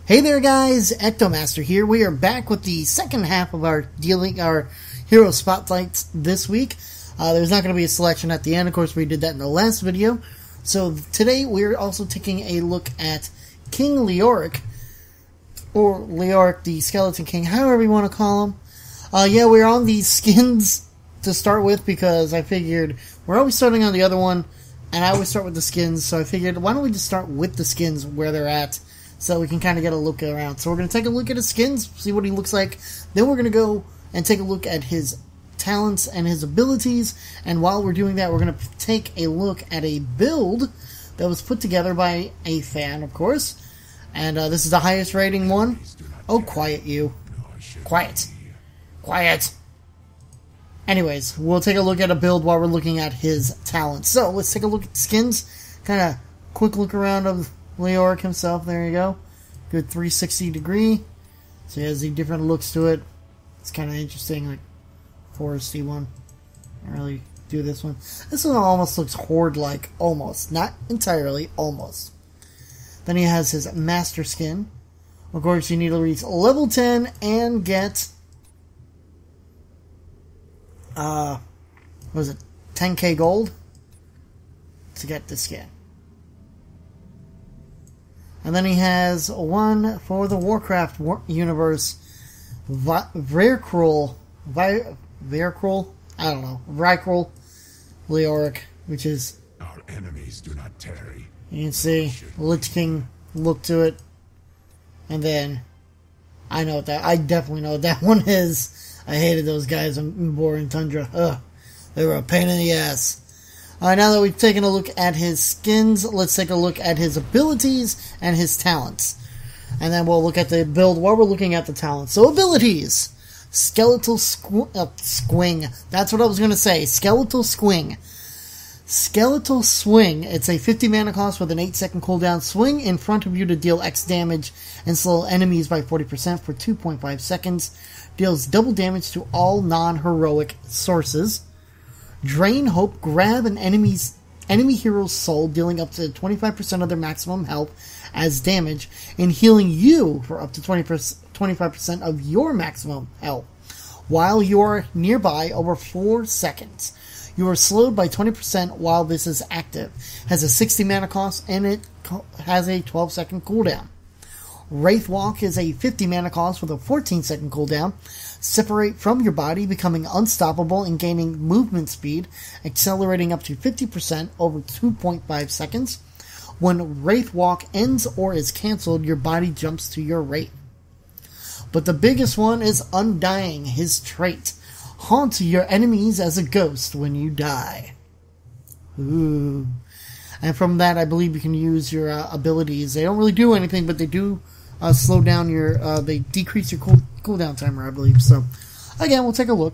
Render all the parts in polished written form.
Hey there guys, EctoMaster here. We are back with the second half of our hero spotlights this week. There's not going to be a selection at the end, of course we did that in the last video. So today we're also taking a look at King Leoric, or Leoric the Skeleton King, however you want to call him. Yeah, we're on these skins to start with because I figured we're always starting on the other one, and I always start with the skins, so I figured why don't we just start with the skins where they're at, so we can kind of get a look around. So we're going to take a look at his skins, see what he looks like. Then we're going to go and take a look at his talents and his abilities. And while we're doing that, we're going to take a look at a build that was put together by a fan, of course. And this is the highest rating one. Oh, quiet you. Quiet. Quiet. Anyways, we'll take a look at a build while we're looking at his talents. So let's take a look at the skins. Kind of quick look around of Leoric himself. There you go. Good 360 degree. So he has the different looks to it. It's kind of interesting, like foresty one. I really do this one. This one almost looks horde-like, almost. Not entirely, almost. Then he has his master skin. Of course, you need to reach level 10 and get what was it, 10k gold to get the skin. And then he has one for the Warcraft universe, Vrykrull, I don't know, Vrykrull Leoric, which is, our enemies do not tarry. You can see Lich King look to it, and then I know what that. I definitely know what that one is. I hated those guys in Boring Tundra. Ugh, they were a pain in the ass. Alright, now that we've taken a look at his skins, let's take a look at his abilities and his talents. And then we'll look at the build while we're looking at the talents. So, abilities. Skeletal Swing. That's what I was going to say. Skeletal Swing. Skeletal Swing. It's a 50 mana cost with an 8-second cooldown. Swing in front of you to deal X damage and slow enemies by 40% for 2.5 seconds. Deals double damage to all non-heroic sources. Drain Hope, grab an enemy hero's soul, dealing up to 25% of their maximum health as damage, and healing you for up to 25% of your maximum health, while you are nearby over 4 seconds. You are slowed by 20% while this is active. Has a 60 mana cost, and it has a 12-second cooldown. Wraith Walk is a 50 mana cost with a 14-second cooldown. Separate from your body, becoming unstoppable and gaining movement speed, accelerating up to 50% over 2.5 seconds. When Wraith Walk ends or is cancelled, your body jumps to your Wraith. But the biggest one is Undying, his trait. Haunt your enemies as a ghost when you die. Ooh. And from that, I believe you can use your abilities. They don't really do anything, but they do slow down your, they decrease your cooldown timer, I believe. So, again, we'll take a look.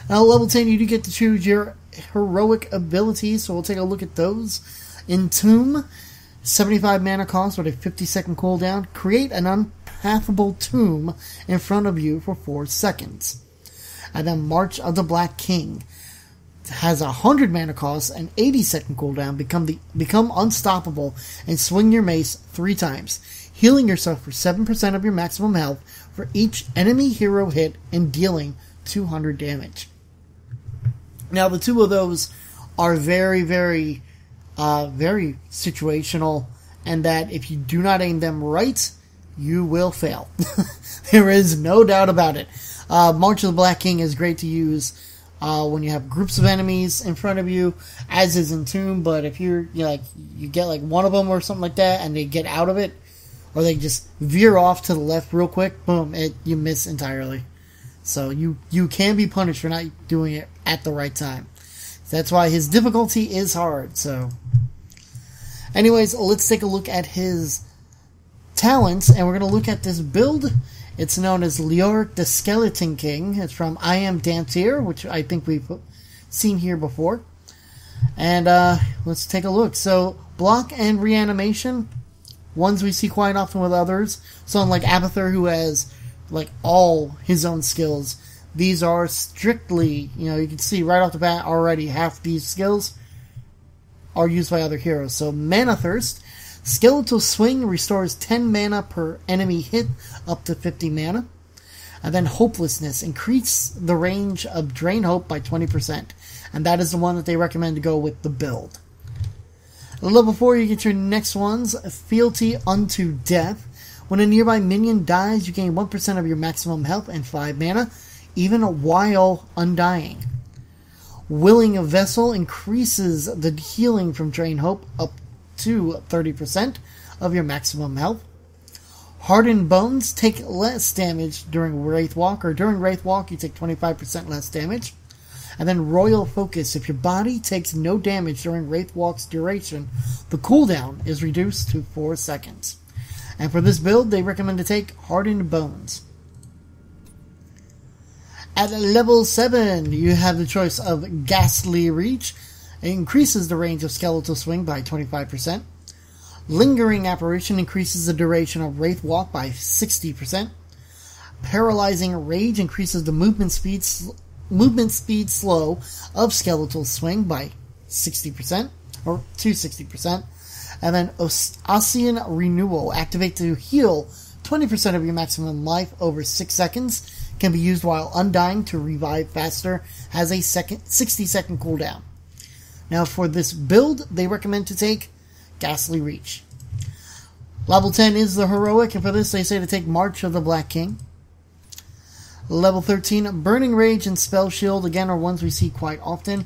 Now, level 10, you do get to choose your heroic abilities, so we'll take a look at those. Entomb, 75 mana cost with a 50-second cooldown. Create an unpathable tomb in front of you for 4 seconds. And then March of the Black King has a 100 mana cost and 80-second cooldown. Become unstoppable and swing your mace 3 times, healing yourself for 7% of your maximum health for each enemy hero hit and dealing 200 damage. Now, the two of those are very, very, very situational, and that if you do not aim them right, you will fail. There is no doubt about it. March of the Black King is great to use when you have groups of enemies in front of you, as is Entomb, but if you get like one of them or something like that, and they get out of it, or they just veer off to the left real quick, boom, you miss entirely. So you can be punished for not doing it at the right time. That's why his difficulty is hard. So, anyways, let's take a look at his talents, and we're going to look at this build. It's known as Leoric the Skeleton King. It's from I Am Dantier, which I think we've seen here before. And let's take a look. So, block and reanimation, ones we see quite often with others. So, unlike Abathur, who has like all his own skills, these are strictly, you can see right off the bat already half these skills are used by other heroes. So, Mana Thirst, Skeletal Swing restores 10 mana per enemy hit, up to 50 mana. And then Hopelessness, increase the range of Drain Hope by 20%. And that is the one that they recommend to go with the build. Level 4, you get your next ones. Fealty Unto Death. When a nearby minion dies, you gain 1% of your maximum health and 5 mana, even while undying. Willing Vessel increases the healing from Drain Hope up to 30% of your maximum health. Hardened Bones take less damage during Wraith Walk, or during Wraith Walk you take 25% less damage. And then Royal Focus. If your body takes no damage during Wraith Walk's duration, the cooldown is reduced to 4 seconds. And for this build, they recommend to take Hardened Bones. At level 7, you have the choice of Ghastly Reach. It increases the range of Skeletal Swing by 25%. Lingering Apparition increases the duration of Wraith Walk by 60%. Paralyzing Rage increases the movement speed slow of Skeletal Swing by 60%, or to 60%. And then Ocean Renewal, activate to heal 20% of your maximum life over 6 seconds. Can be used while undying to revive faster. Has a 60-second cooldown. Now for this build, they recommend to take Ghastly Reach. Level 10 is the Heroic, and for this they say to take March of the Black King. Level 13, Burning Rage and Spell Shield, again, are ones we see quite often.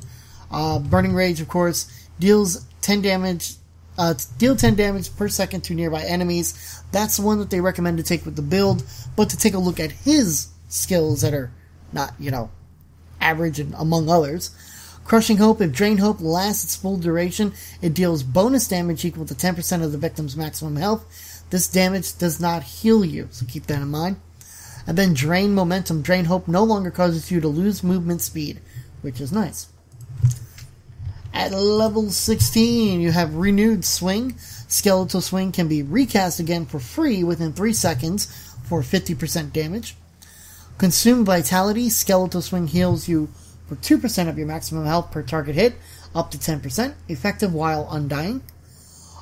Burning Rage, of course, deals 10 damage. Deal 10 damage per second to nearby enemies. That's the one that they recommend to take with the build, but to take a look at his skills that are not, average and among others. Crushing Hope, if Drain Hope lasts its full duration, it deals bonus damage equal to 10% of the victim's maximum health. This damage does not heal you, so keep that in mind. And then Drain Momentum. Drain Hope no longer causes you to lose movement speed, which is nice. At level 16, you have Renewed Swing. Skeletal Swing can be recast again for free within 3 seconds for 50% damage. Consume Vitality. Skeletal Swing heals you for 2% of your maximum health per target hit, up to 10%, effective while undying.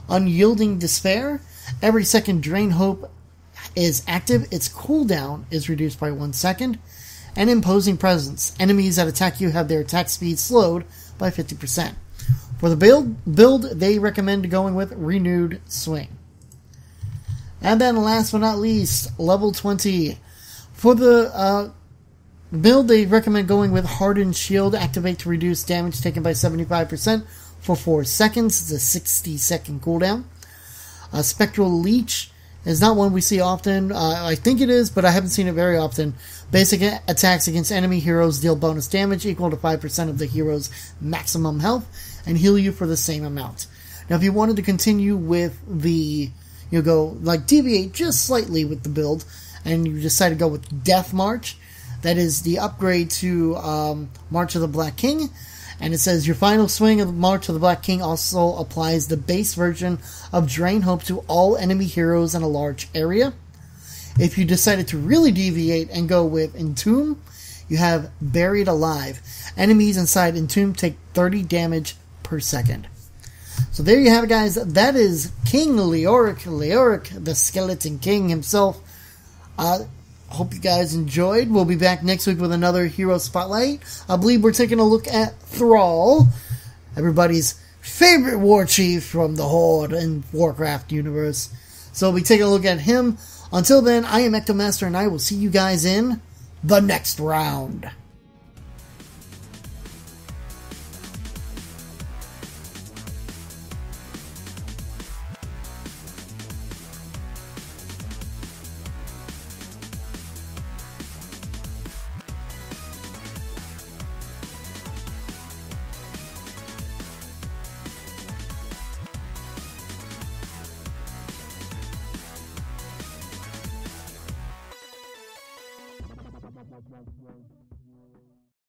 Unyielding Despair. Every second Drain Hope is active, its cooldown is reduced by 1 second. And Imposing Presence. Enemies that attack you have their attack speed slowed by 50%. For the build, they recommend going with Renewed Swing. And then last but not least, level 20. For the build, they recommend going with Hardened Shield. Activate to reduce damage taken by 75% for 4 seconds. It's a 60-second cooldown. Spectral Leech is not one we see often. I think it is, but I haven't seen it very often. Basic attacks against enemy heroes deal bonus damage equal to 5% of the hero's maximum health and heal you for the same amount. Now, if you wanted to continue with the, deviate just slightly with the build, and you decide to go with Death March, that is the upgrade to March of the Black King. And it says, your final swing of March of the Black King also applies the base version of Drain Hope to all enemy heroes in a large area. If you decided to really deviate and go with Entomb, you have Buried Alive. Enemies inside Entomb take 30 damage per second. So there you have it, guys. That is King Leoric, the Skeleton King himself. Hope you guys enjoyed. We'll be back next week with another Hero Spotlight. I believe we're taking a look at Thrall, everybody's favorite war chief from the Horde and Warcraft universe. So we'll be taking a look at him. Until then, I am EctoMaster, and I will see you guys in the next round.